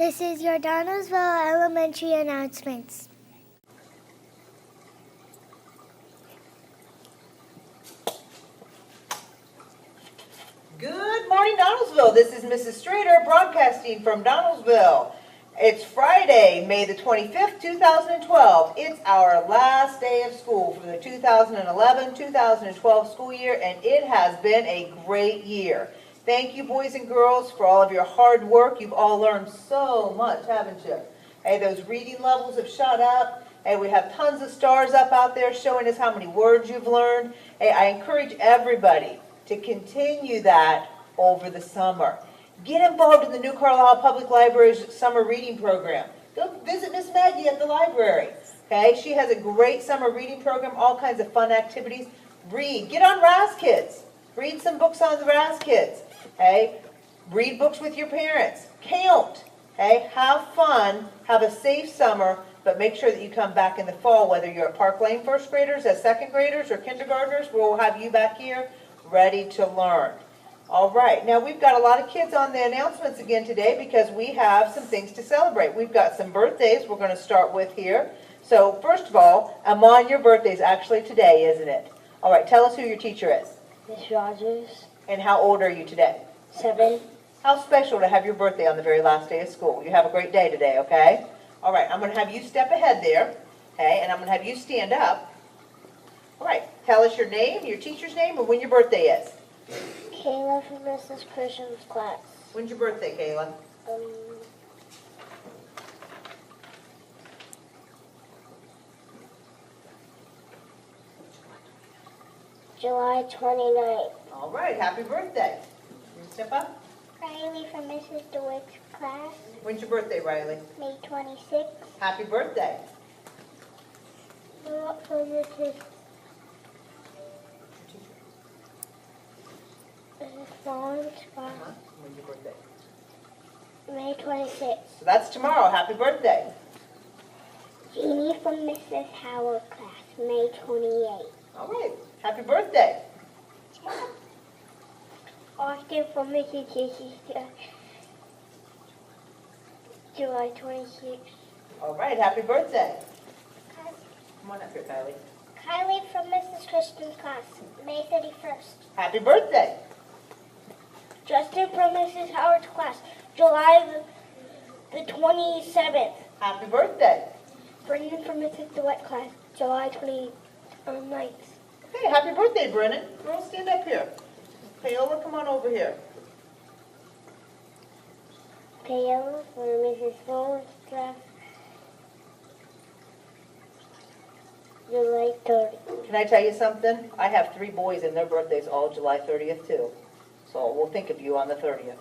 This is your Donnelsville Elementary Announcements. Good morning, Donnelsville. This is Mrs. Strader broadcasting from Donnelsville. It's Friday, May the 25th, 2012. It's our last day of school for the 2011-2012 school year, and it has been a great year. Thank you, boys and girls, for all of your hard work. You've all learned so much, haven't you? Hey, those reading levels have shot up. Hey, we have tons of stars up out there showing us how many words you've learned. Hey, I encourage everybody to continue that over the summer. Get involved in the New Carlisle Public Library's summer reading program. Go visit Miss Maggie at the library. Okay, she has a great summer reading program, all kinds of fun activities. Read. Get on Raz Kids. Read some books on the Raz Kids. Okay, read books with your parents. Count. Okay, have fun. Have a safe summer, but make sure that you come back in the fall, whether you're at Park Lane first graders, as second graders, or kindergartners. We'll have you back here ready to learn. All right, now we've got a lot of kids on the announcements again today because we have some things to celebrate. We've got some birthdays we're going to start with here. So first of all, Amon, your birthday's actually today, isn't it? All right, tell us who your teacher is. Miss Rogers. And how old are you today? 7. How special to have your birthday on the very last day of school. You have a great day today, okay? All right, I'm going to have you step ahead there, okay, and I'm going to have you stand up. All right, tell us your name, your teacher's name, and when your birthday is. Kayla from Mrs. Christian's class. When's your birthday, Kayla? July 29th. All right, happy birthday. You step up. Riley from Mrs. DeWitt's class. When's your birthday, Riley? May 26th. Happy birthday. Philip from Mrs. Vaughn's class. When's your birthday? May 26th. So that's tomorrow. Happy birthday. Jeannie from Mrs. Howard class. May 28th. All right, happy birthday. Austin from Mrs. Jesse's class. July 26th. All right, happy birthday. Come on up here, Kylie. Kylie from Mrs. Christian's class. May 31st. Happy birthday. Justin from Mrs. Howard's class. July the 27th. Happy birthday. Brendan from Mrs. DeWitt class. July 29th. Hey, happy birthday, Brennan. Girls, stand up here. Paola, come on over here. Paola from Mrs. Vaughn's class. July 30th. Can I tell you something? I have 3 boys and their birthdays all July 30th too. So we'll think of you on the 30th.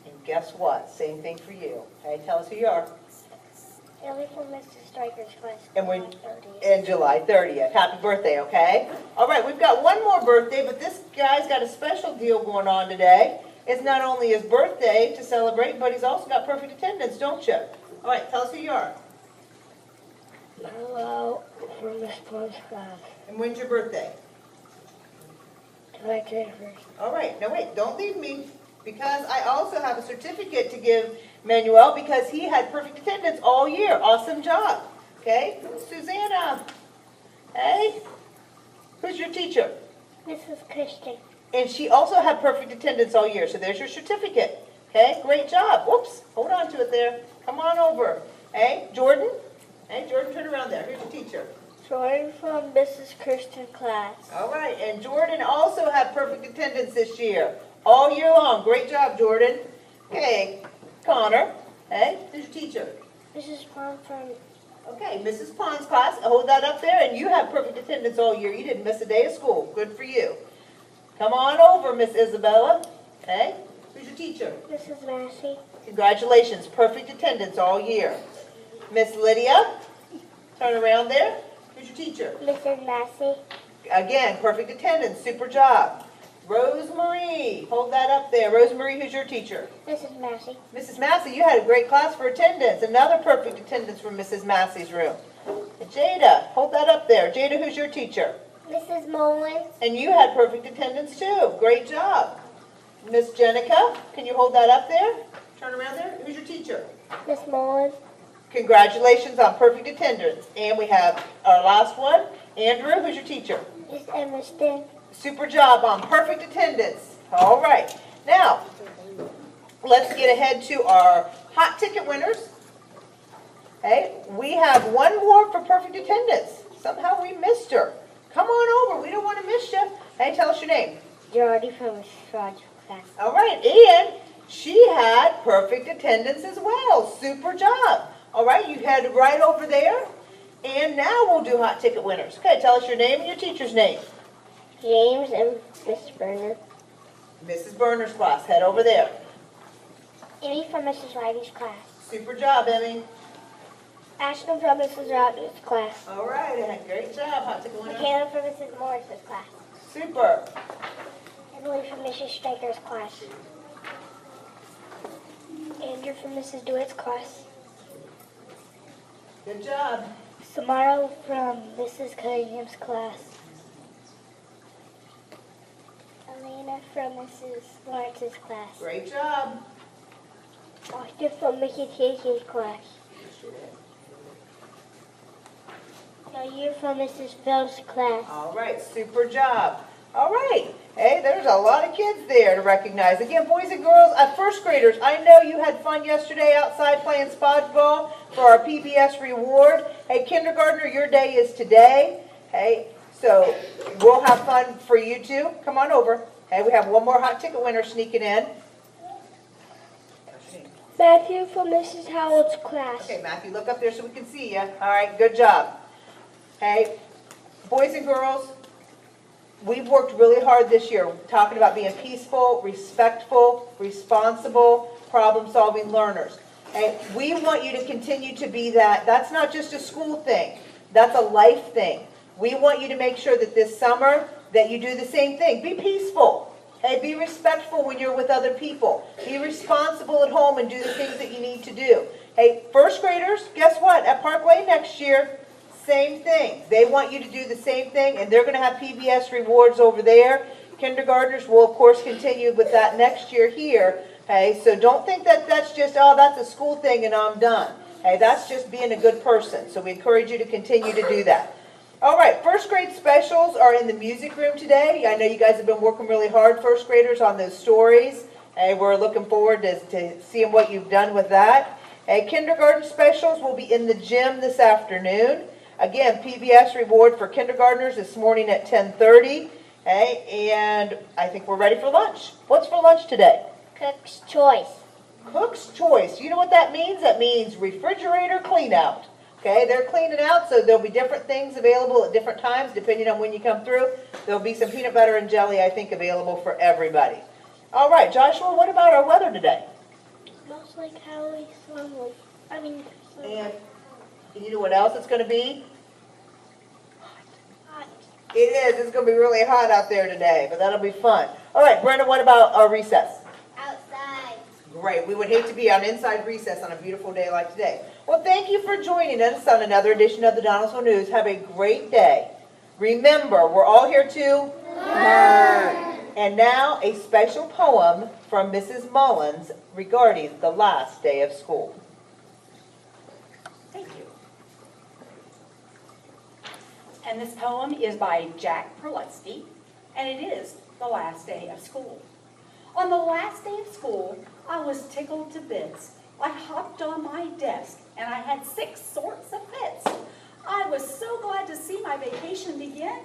And guess what? Same thing for you. Okay, tell us who you are. Ellie from Mrs. Striker's class. And July when 30th. and July 30th. Happy birthday, okay? All right, we've got one more birthday, but this guy's got a special deal going on today. It's not only his birthday to celebrate, but he's also got perfect attendance, don't you? All right, tell us who you are. Hello from Miss Plum's class. And when's your birthday? July 31st. All right, now wait, don't leave me, because I also have a certificate to give Manuel because he had perfect attendance all year. Awesome job. Okay, Susanna. Hey, who's your teacher? Mrs. Christian. And she also had perfect attendance all year, so there's your certificate. Okay, great job. Whoops, hold on to it there. Come on over. Hey, Jordan. Hey, Jordan, turn around there. Here's your teacher. Jordan from Mrs. Christian's class. All right, and Jordan also had perfect attendance this year, all year long. Great job, Jordan. Okay, Connor. Hey, who's your teacher? Mrs. Plum from Okay, Mrs. Pond's class. Hold that up there, and you have perfect attendance all year. You didn't miss a day of school. Good for you. Come on over, Miss Isabella. Hey, who's your teacher? Mrs. Massey. Congratulations, perfect attendance all year. Miss Lydia, turn around there. Who's your teacher? Mrs. Massey. Again, perfect attendance, super job. Rosemarie, hold that up there. Rosemarie, who's your teacher? Mrs. Massey. Mrs. Massey, you had a great class for attendance. Another perfect attendance from Mrs. Massey's room. And Jada, hold that up there. Jada, who's your teacher? Mrs. Mullins. And you had perfect attendance too. Great job. Miss Jenica, can you hold that up there? Turn around there. Who's your teacher? Miss Mullins. Congratulations on perfect attendance. And we have our last one. Andrew, who's your teacher? Miss Emerson. Super job on perfect attendance. All right. Now, let's get ahead to our hot ticket winners. Hey, we have one more for perfect attendance. Somehow we missed her. Come on over. We don't want to miss you. Hey, tell us your name. Jordy from Mrs. Rogers' class. All right. And she had perfect attendance as well. Super job. All right. You head right over there. And now we'll do hot ticket winners. Okay, tell us your name and your teacher's name. James and Miss Berner. Mrs. Berner's class. Head over there. Emmy from Mrs. Riley's class. Super job, Emmy. Ashton from Mrs. Rogers' class. All right. Great job, hot ticket winner. Michaela from Mrs. Morris's class. Super. Emily from Mrs. Straker's class. Andrew from Mrs. DeWitt's class. Good job. Samara from Mrs. Cunningham's class. Elena from Mrs. Lawrence's class. Great job. Austin from Mickey Casey's class. You're from Mrs. Phelps' class. All right, super job. All right. Hey, there's a lot of kids there to recognize. Again, boys and girls, first graders, I know you had fun yesterday outside playing spodgeball for our PBS reward. Hey, kindergartner, your day is today. Hey, so we'll have fun for you too. Come on over. Hey, we have one more hot ticket winner sneaking in. Matthew from Mrs. Howard's class. Okay, Matthew, look up there so we can see you. All right, good job. Hey, boys and girls, we've worked really hard this year talking about being peaceful, respectful, responsible, problem-solving learners. And we want you to continue to be that. That's not just a school thing. That's a life thing. We want you to make sure that this summer that you do the same thing. Be peaceful. Hey, be respectful when you're with other people. Be responsible at home and do the things that you need to do. Hey, first graders, guess what? At Parkway next year, same thing. They want you to do the same thing, and they're going to have PBS rewards over there. Kindergartners will, of course, continue with that next year here. Hey, so don't think that that's just, oh, that's a school thing and I'm done. Hey, that's just being a good person. So we encourage you to continue to do that. All right, first grade specials are in the music room today. I know you guys have been working really hard, first graders, on those stories. Hey, we're looking forward to seeing what you've done with that. Hey, kindergarten specials will be in the gym this afternoon. Again, PBS reward for kindergartners this morning at 10:30. Okay, and I think we're ready for lunch. What's for lunch today? Cook's Choice. Cook's Choice. You know what that means? That means refrigerator clean out. Okay, they're cleaning out, so there'll be different things available at different times depending on when you come through. There'll be some peanut butter and jelly, I think, available for everybody. All right, Joshua, what about our weather today? Smells like Halloween slumber. And you know what else it's going to be? Hot. It is. It's going to be really hot out there today, but that'll be fun. All right, Brenda, what about our recess? Outside. Great. We would hate to be on inside recess on a beautiful day like today. Well, thank you for joining us on another edition of the Donnelsville News. Have a great day. Remember, we're all here to learn. And now a special poem from Mrs. Mullins regarding the last day of school. Thank you. And this poem is by Jack Perlutsky, and it is The Last Day of School. On the last day of school, I was tickled to bits. I hopped on my desk, and I had 6 sorts of fits. I was so glad to see my vacation begin,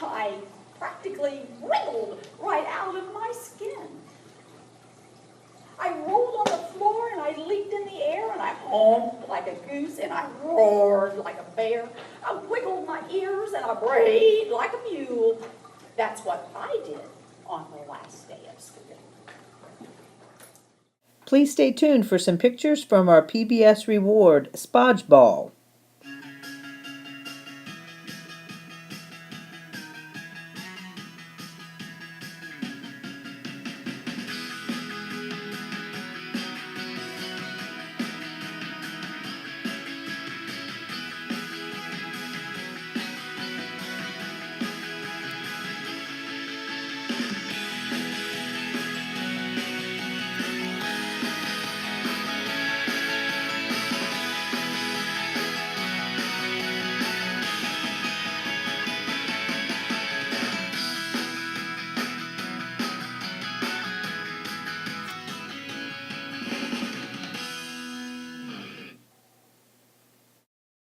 I practically wriggled right out of my skin. I rolled on the floor, and I leaped in the air, and I honked like a goose, and I roared like a bear. I wiggled my ears, and I brayed like a mule. That's what I did on the last day of school. Please stay tuned for some pictures from our PBS reward, Spodgeball.